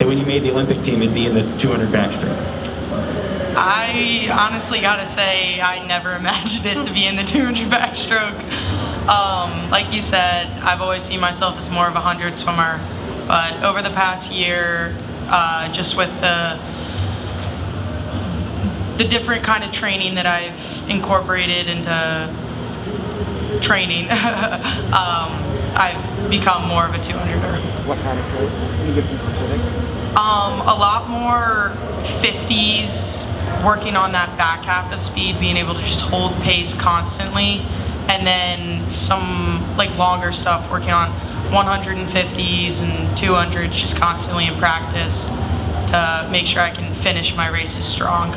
when you made the Olympic team, it'd be in the 200 backstroke? I honestly gotta say, I never imagined it to be in the 200 backstroke. Like you said, I've always seen myself as more of a 100 swimmer, but over the past year, just with the different kind of training that I've incorporated into training, I've become more of a 200er. What kind of stroke? Can you give some specifics? A lot more 50s, working on that back half of speed, being able to just hold pace constantly, and then some like longer stuff, working on 150s and 200s just constantly in practice to make sure I can finish my races strong.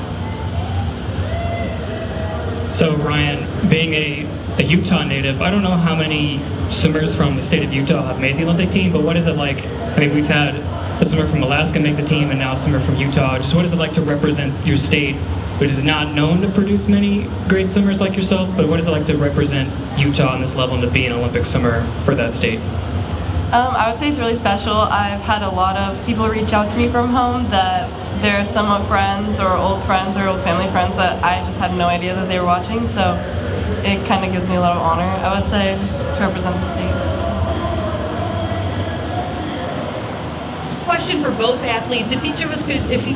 So Ryan, being a Utah native, I don't know how many swimmers from the state of Utah have made the Olympic team, but what is it like? I mean, we've had a swimmer from Alaska make the team and now a swimmer from Utah. Just what is it like to represent your state, which is not known to produce many great swimmers like yourself, but what is it like to represent Utah on this level and to be an Olympic swimmer for that state? I would say it's really special. I've had a lot of people reach out to me from home that they're somewhat friends or old family friends that I just had no idea that they were watching, so it kind of gives me a lot of honor, I would say, to represent the state. Question for both athletes. If each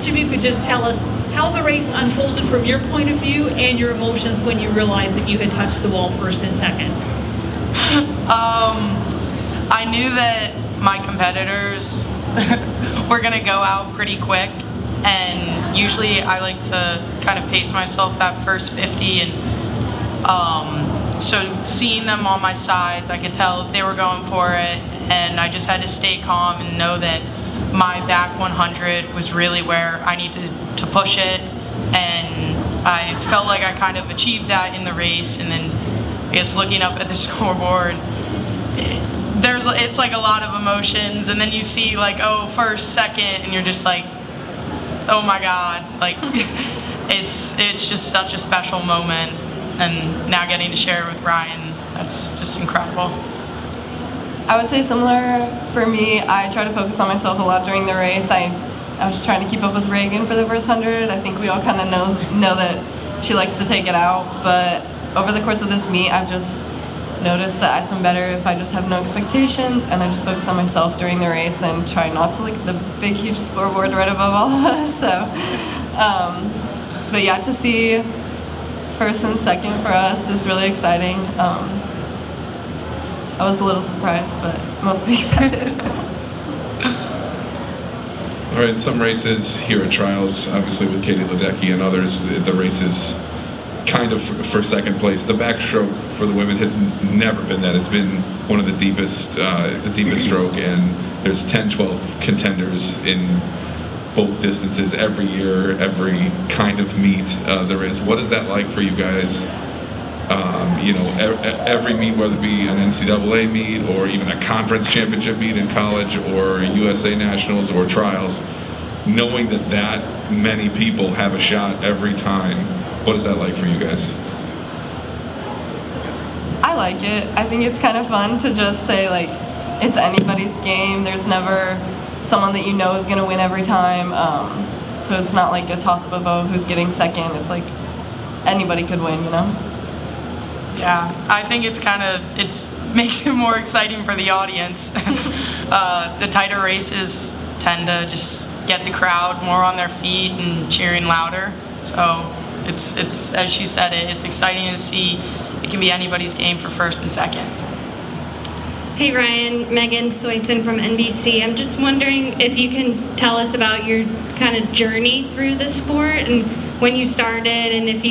of you could just tell us how the race unfolded from your point of view and your emotions when you realized that you had touched the wall first and second. I knew that my competitors were gonna go out pretty quick, and usually I like to kind of pace myself that first 50, and so seeing them on my sides, I could tell they were going for it, and I just had to stay calm and know that my back 100 was really where I needed to push it, and I felt like I kind of achieved that in the race. And then I guess looking up at the scoreboard, it's like a lot of emotions, and then you see like, oh, first, second, and you're just like, oh my God, like it's just such a special moment, and now getting to share it with Ryan, that's just incredible. I would say similar for me. I try to focus on myself a lot during the race. I was trying to keep up with Reagan for the first 100. I think we all kind of know that she likes to take it out, but over the course of this meet, I've just noticed that I swim better if I just have no expectations and I just focus on myself during the race and try not to look at the big, huge scoreboard right above all of us. So, but yeah, to see first and second for us is really exciting. I was a little surprised, but mostly excited. All right, some races here at Trials, obviously with Katie Ledecky and others, the race is kind of for second place. The backstroke for the women has never been that. It's been one of the deepest stroke, and there's 10, 12 contenders in both distances every year, every kind of meet there is. What is that like for you guys? Every meet, whether it be an NCAA meet or even a conference championship meet in college or USA Nationals or Trials, knowing that many people have a shot every time. What is that like for you guys? I like it. I think it's kind of fun to just say, like, it's anybody's game. There's never someone that you know is going to win every time. So it's not like a toss-up of, oh, who's getting second. It's like anybody could win, you know? Yeah, I think it makes it more exciting for the audience. The tighter races tend to just get the crowd more on their feet and cheering louder. So it's as she said, it's exciting to see it can be anybody's game for first and second. Hey Ryan, Megan Soyson from NBC. I'm just wondering if you can tell us about your kind of journey through the sport and when you started, and if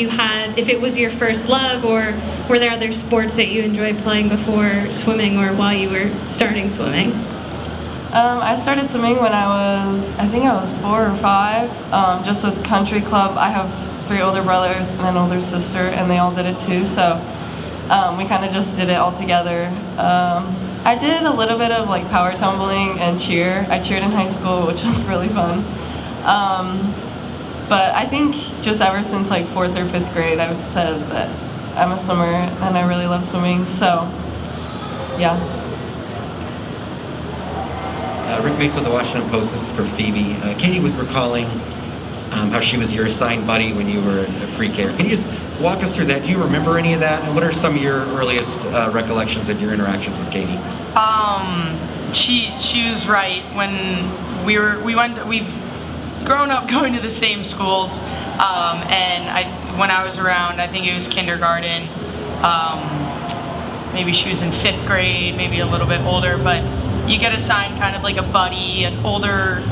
it was your first love, or were there other sports that you enjoyed playing before swimming or while you were starting swimming? I started swimming when I think I was 4 or 5, just with country club. I have 3 older brothers and an older sister, and they all did it too, so we kind of just did it all together. I did a little bit of like power tumbling and cheer. I cheered in high school, which was really fun. But I think just ever since like 4th or 5th grade, I've said that I'm a swimmer and I really love swimming, so yeah. Rick Mace with the Washington Post. This is for Phoebe. Katie was recalling how she was your assigned buddy when you were in pre-K. Can you just walk us through that? Do you remember any of that? And what are some of your earliest recollections of your interactions with Katie? She was right. When we've grown up going to the same schools, and when I was around, I think it was kindergarten. Maybe she was in 5th grade, maybe a little bit older, but you get assigned kind of like a buddy, an older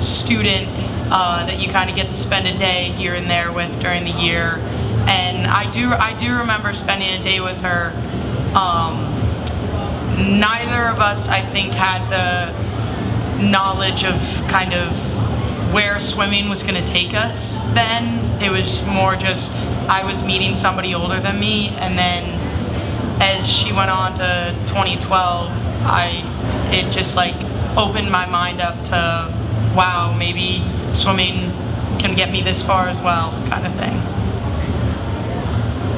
student that you kind of get to spend a day here and there with during the year. And I do remember spending a day with her. Neither of us, I think, had the knowledge of kind of where swimming was going to take us then. It was more just I was meeting somebody older than me, and then as she went on to 2012, it just like opened my mind up to, wow, maybe swimming can get me this far as well, kind of thing.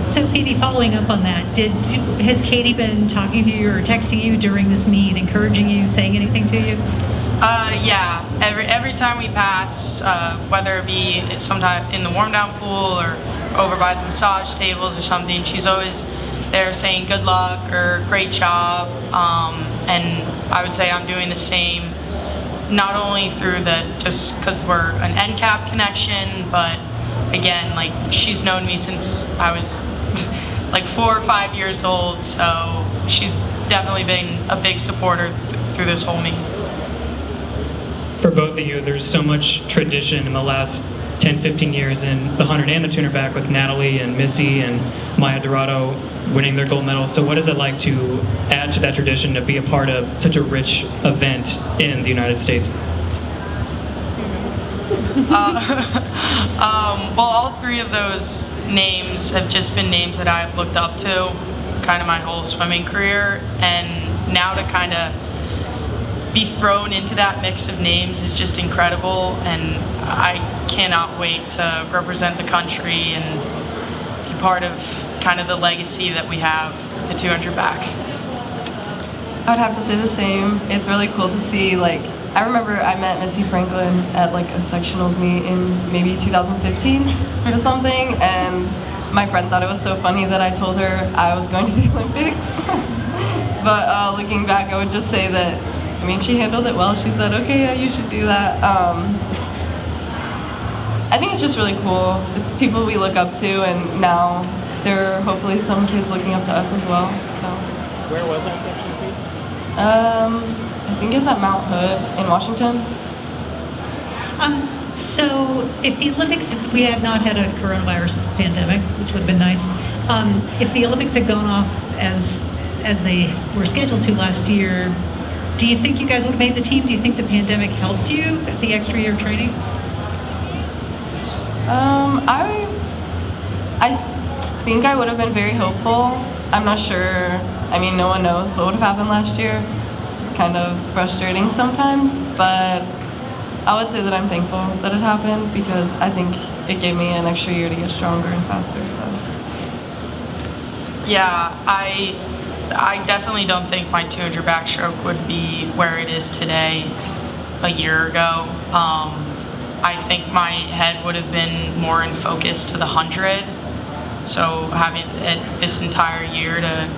So Phoebe, following up on that, has Katie been talking to you or texting you during this meet, encouraging you, saying anything to you? Yeah. Every time we pass, whether it be sometime in the warm down pool or over by the massage tables or something, she's always there saying good luck or great job. And I would say I'm doing the same, not only through just because we're an NCAP connection, but again, like she's known me since I was like 4 or 5 years old, so she's definitely been a big supporter through this whole meet. For both of you, there's so much tradition in the last 10, 15 years in the 100 and the 200 back with Natalie and Missy and Maya Dorado winning their gold medals. So what is it like to add to that tradition, to be a part of such a rich event in the United States? Well, all 3 of those names have just been names that I've looked up to kind of my whole swimming career, and now to kind of be thrown into that mix of names is just incredible, and I cannot wait to represent the country and be part of kind of the legacy that we have, the 200 back. I would have to say the same. It's really cool to see, like, I remember I met Missy Franklin at like a sectionals meet in maybe 2015 or something, and my friend thought it was so funny that I told her I was going to the Olympics. But looking back, I would just say that, I mean, she handled it well. She said, okay, yeah, you should do that. I think it's just really cool. It's people we look up to, and now there are hopefully some kids looking up to us as well. So. Where was that sections meet? I think it's at Mount Hood in Washington. So if the Olympics, if we had not had a coronavirus pandemic, which would have been nice, if the Olympics had gone off as they were scheduled to last year, do you think you guys would have made the team? Do you think the pandemic helped you, the extra year of training? I think I would have been very hopeful. I'm not sure. I mean, no one knows what would have happened last year. It's kind of frustrating sometimes, but I would say that I'm thankful that it happened because I think it gave me an extra year to get stronger and faster. So. Yeah, I definitely don't think my 200 backstroke would be where it is today a year ago. I think my head would have been more in focus to the 100. So having this entire year to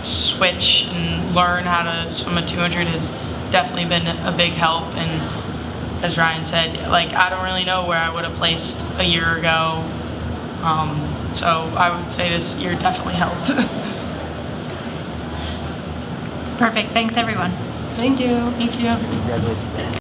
switch and learn how to swim a 200 has definitely been a big help. And as Ryan said, like, I don't really know where I would have placed a year ago. So I would say this year definitely helped. Perfect. Thanks, everyone. Thank you. Thank you. Congratulations.